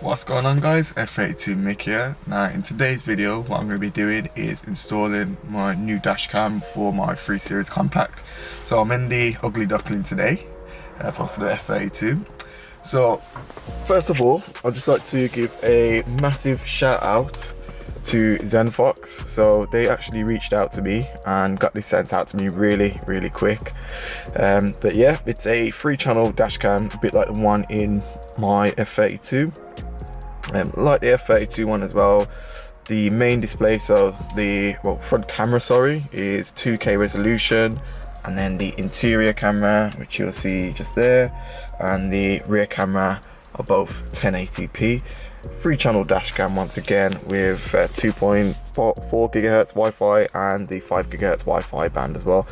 What's going on, guys? F82 Mick here. Now in today's video what I'm going to be doing is installing my new dash cam for my 3 Series compact. So I'm in the Ugly Duckling today, thanks to the F82. So first of all, I'd just like to give a massive shout out to Zenzox. So they actually reached out to me and got this sent out to me really quick. But yeah, it's a 3-channel dash cam, a bit like the one in my F32. Like the F32 one as well, the main display, so the front camera, is 2K resolution, and then the interior camera, which you'll see just there, and the rear camera are both 1080p. 3-channel dash cam once again with 2.4 GHz Wi-Fi and the 5 GHz Wi-Fi band as well.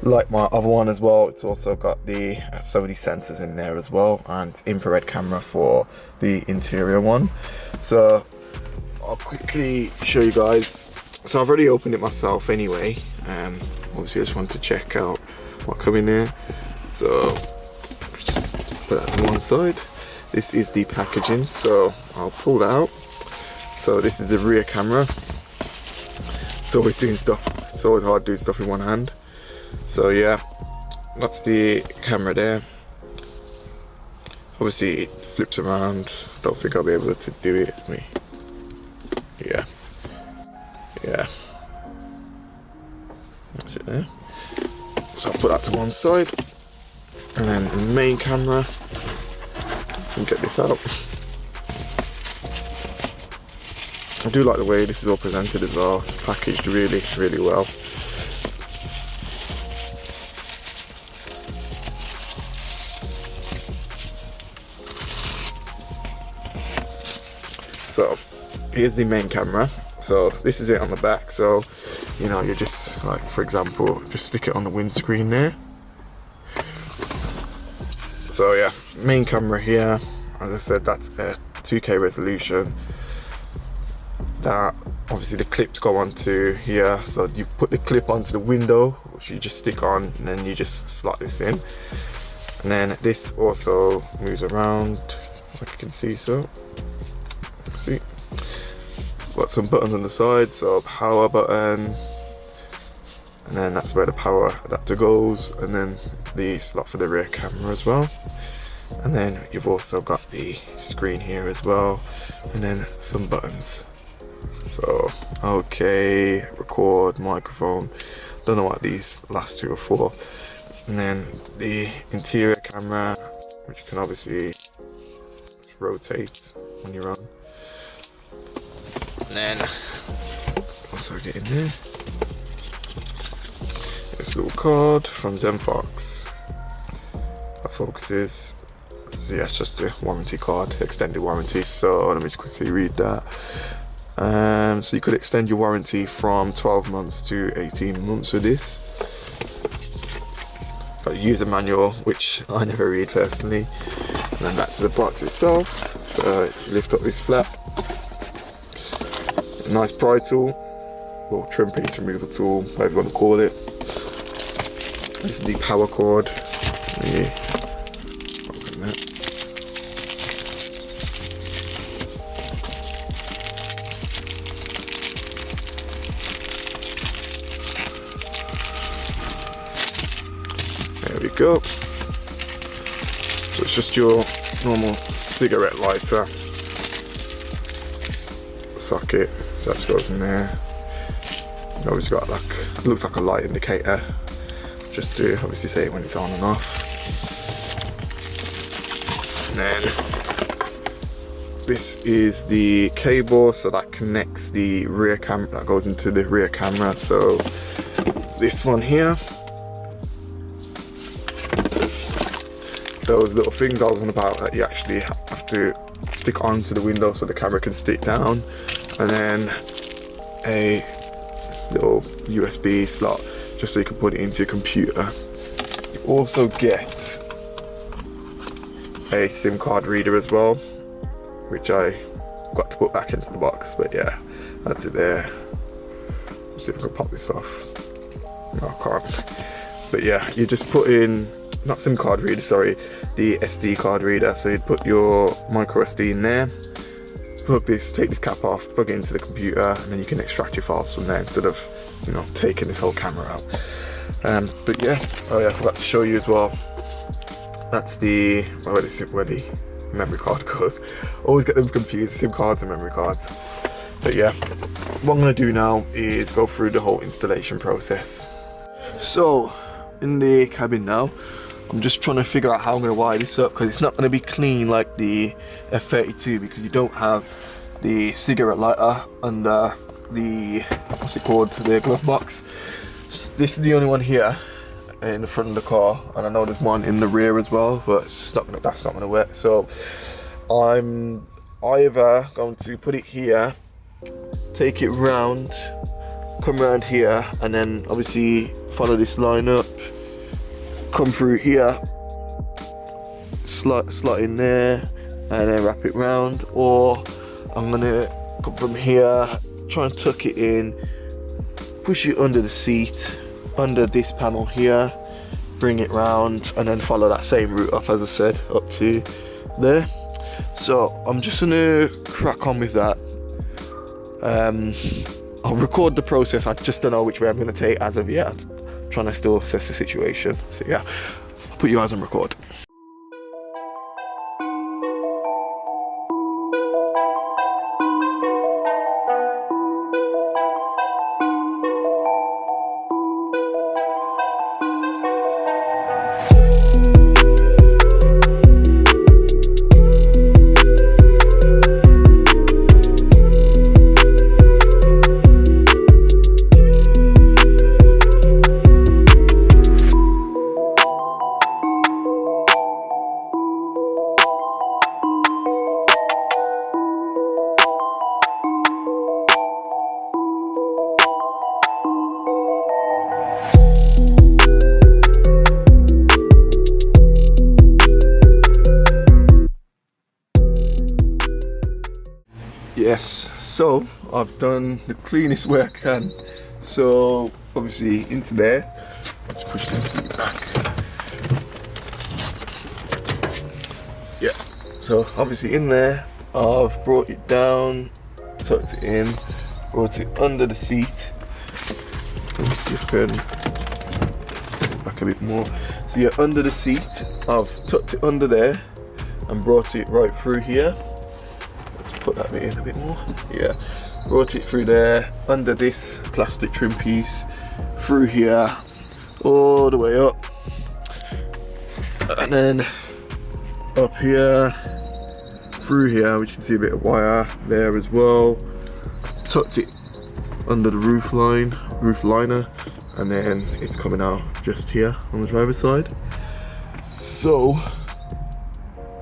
Like my other one as well, it's also got the Sony sensors in there as well, and infrared camera for the interior one. So I'll quickly show you guys. So I've already opened it myself anyway. Obviously I just wanted to check out what come in there. So just put that to one side. This is the packaging, so I'll pull that out. So this is the rear camera. It's always doing stuff. It's always hard doing stuff in one hand. So yeah, that's the camera there. Obviously it flips around. Don't think I'll be able to do it. Yeah. That's it there. So I'll put that to one side, and then the main camera. And get this out. I do like the way this is all presented as well. It's packaged really well. So here's the main camera. So this is it on the back. So you know, you just, like, for example, just stick it on the windscreen there. So yeah, main camera here. As I said, that's a 2K resolution. That obviously the clips go onto here. So you put the clip onto the window, which you just stick on, and then you just slot this in. And then this also moves around, like you can see. So see, got some buttons on the side, so power button, and then that's where the power adapter goes, and then the slot for the rear camera as well. And then you've also got the screen here as well, and then some buttons. So okay, record, microphone, don't know what these last two are for. And then the interior camera, which you can obviously rotate when you're on. And then also get in there this little card from Zenzox that focuses. So yeah, it's just a warranty card, extended warranty. So let me just quickly read that. So you could extend your warranty from 12 months to 18 months with this. Got a user manual, which I never read personally. And then back to the box itself. So you lift up this flap. A nice pry tool, or trim piece removal tool, whatever you want to call it. This is the power cord. Yeah. Open that. There we go. So it's just your normal cigarette lighter socket. So that just goes in there. You obviously got, like, it looks like a light indicator, just to obviously say when it's on and off. And then this is the cable, so that connects the rear camera, that goes into the rear camera. So this one here, those little things I was on about that you actually have to stick onto the window so the camera can stick down, and then a little USB slot just so you can put it into your computer. You also get a SIM card reader as well, which I got to put back into the box, but yeah, that's it there. Let's see if I can pop this off. No, I can't. But yeah, you just put in, not SIM card reader, sorry, the SD card reader. So you'd put your micro SD in there, take this cap off, plug it into the computer, and then you can extract your files from there instead of, you know, taking this whole camera out. But yeah, oh yeah, I forgot to show you as well. That's the where the memory card goes. Always get them confused, SIM cards and memory cards. But yeah, what I'm gonna do now is go through the whole installation process. So in the cabin now, I'm just trying to figure out how I'm going to wire this up, because it's not going to be clean like the F32, because you don't have the cigarette lighter under the, what's it called, the glove box. This is the only one here in the front of the car, and I know there's one in the rear as well, but that's not going to work. So I'm either going to put it here, take it round, come around here, and then obviously follow this line up, come through here, slot in there, and then wrap it round. Or I'm gonna come from here, try and tuck it in, push it under the seat, under this panel here, bring it round, and then follow that same route up, as I said, up to there. So I'm just gonna crack on with that. I'll record the process. I just don't know which way I'm gonna take as of yet. Trying to still assess the situation. So yeah, I'll put you guys on record. Yes, so I've done the cleanest work I can. So obviously into there, just push the seat back. Yeah, so obviously in there, I've brought it down, tucked it in, brought it under the seat. Let me see if I can put it back a bit more. So yeah, under the seat, I've tucked it under there and brought it right through here. Put that bit in a bit more. Yeah, brought it through there, under this plastic trim piece, through here, all the way up, and then up here, through here, which you can see a bit of wire there as well. Tucked it under the roof liner, and then it's coming out just here on the driver's side. So,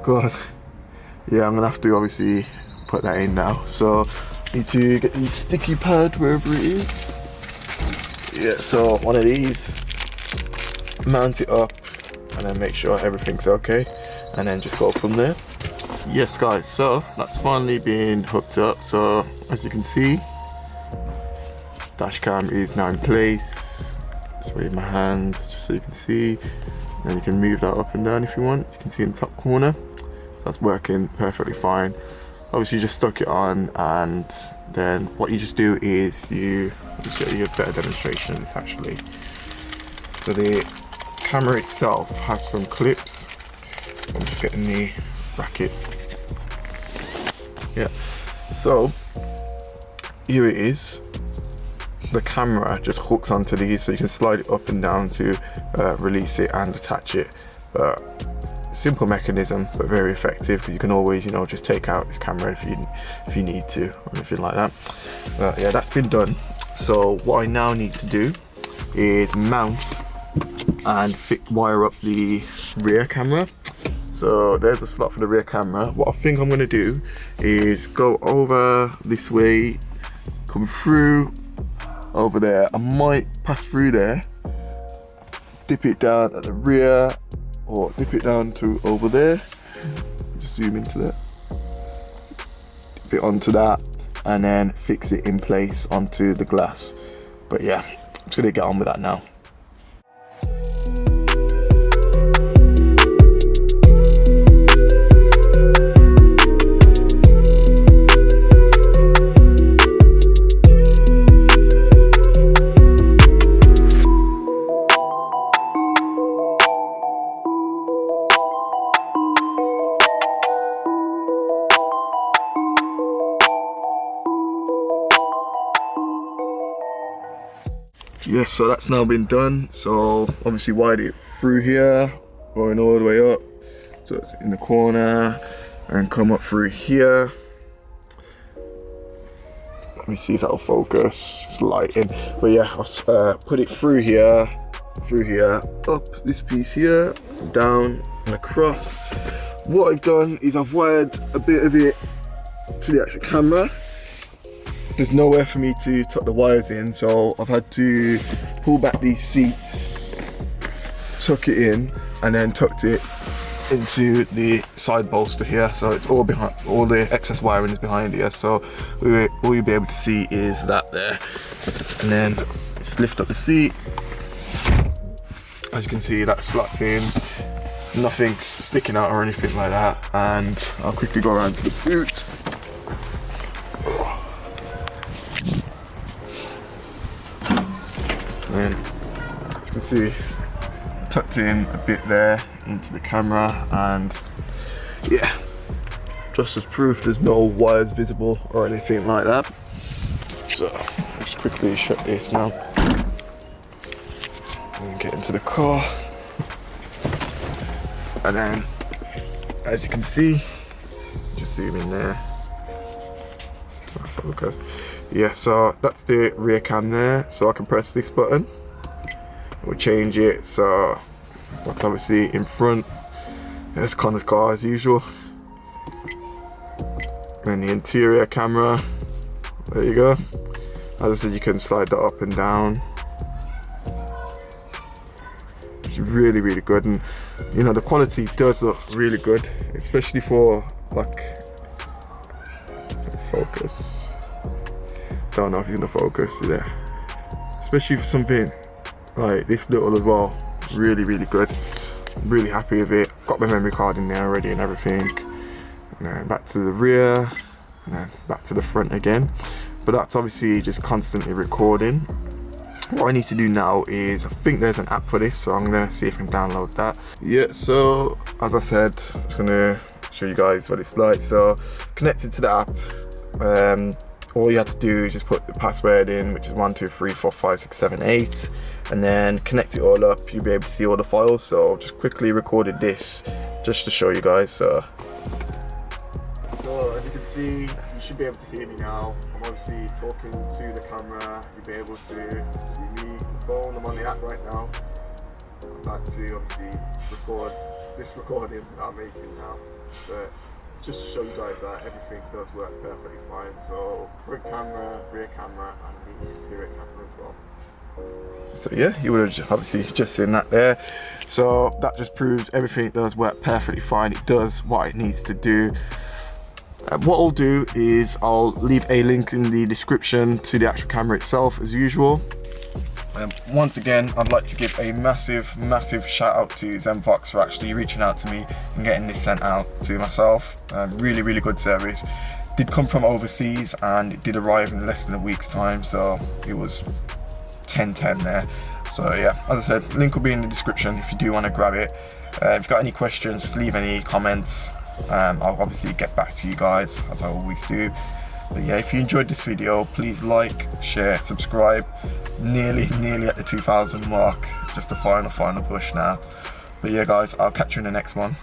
God, yeah, I'm gonna have to obviously put that in now. So need to get the sticky pad wherever it is. Yeah, so one of these, mount it up, and then make sure everything's okay, and then just go from there. Yes guys, so that's finally been hooked up. So as you can see, dash cam is now in place. Just wave my hand just so you can see. Then you can move that up and down if you want. You can see in the top corner. So that's working perfectly fine. Obviously you just stuck it on, and then what you just do is you get you a better demonstration of this actually. So the camera itself has some clips. I'm just getting the bracket. Yeah, so here it is. The camera just hooks onto these, so you can slide it up and down to release it and attach it. Simple mechanism, but very effective, because you can always, you know, just take out this camera if you need to, or anything like that. But yeah, that's been done. So what I now need to do is mount and wire up the rear camera. So there's a slot for the rear camera. What I think I'm going to do is go over this way, come through over there. I might pass through there, dip it down at the rear, or dip it down to over there. Just zoom into that. Dip it onto that, and then fix it in place onto the glass. But yeah, I'm just gonna get on with that now. Yeah, so that's now been done. So obviously wired it through here, going all the way up, so it's in the corner, and come up through here. Let me see if that'll focus. It's lighting, but yeah, I'll put it through here, up this piece here, down and across. What I've done is I've wired a bit of it to the actual camera. There's nowhere for me to tuck the wires in, so I've had to pull back these seats, tuck it in, and then tucked it into the side bolster here. So it's all behind, all the excess wiring is behind here. So all you'll be able to see is that there. And then just lift up the seat. As you can see, that slots in. Nothing's sticking out or anything like that. And I'll quickly go around to the boot. And as you can see, tucked in a bit there into the camera, and yeah, just as proof there's no wires visible or anything like that. So I'll just quickly shut this now and get into the car. And then, as you can see, just zoom in there, focus. Yeah, so that's the rear cam there. So I can press this button, we'll change it. So that's obviously in front. There's Connor's car as usual. And the interior camera, there you go. As I said, you can slide that up and down. It's really, really good, and you know, the quality does look really good, especially for like focus. Don't know if he's gonna focus there. Especially for something like this little as well. Really, really good. Really happy with it. Got my memory card in there already and everything. And then back to the rear, and then back to the front again. But that's obviously just constantly recording. What I need to do now is, I think there's an app for this, so I'm gonna see if I can download that. Yeah, so as I said, I'm just gonna show you guys what it's like. So connected to the app, all you have to do is just put the password in, which is 1 2 3 4 5 6 7 8, and then connect it all up. You'll be able to see all the files. So just quickly recorded this just to show you guys. So as you can see, you should be able to hear me now. I'm obviously talking to the camera. You'll be able to see me on the phone. I'm on the app right now. I'm about to obviously record this recording that I'm making now. But just to show you guys that everything does work perfectly fine. So front camera, rear camera, and the interior camera as well. So yeah, you would have obviously just seen that there. So that just proves everything does work perfectly fine. It does what it needs to do. What I'll do is I'll leave a link in the description to the actual camera itself as usual. Once again, I'd like to give a massive shout out to Zenzox for actually reaching out to me and getting this sent out to myself. Really, really good service. Did come from overseas and it did arrive in less than a week's time, so it was 10/10 there. So yeah, as I said, link will be in the description if you do want to grab it. If you've got any questions, just leave any comments. I'll obviously get back to you guys as I always do. But yeah, if you enjoyed this video, please like, share, subscribe. Nearly at the 2,000 mark. Just the final push now. But yeah guys, I'll catch you in the next one.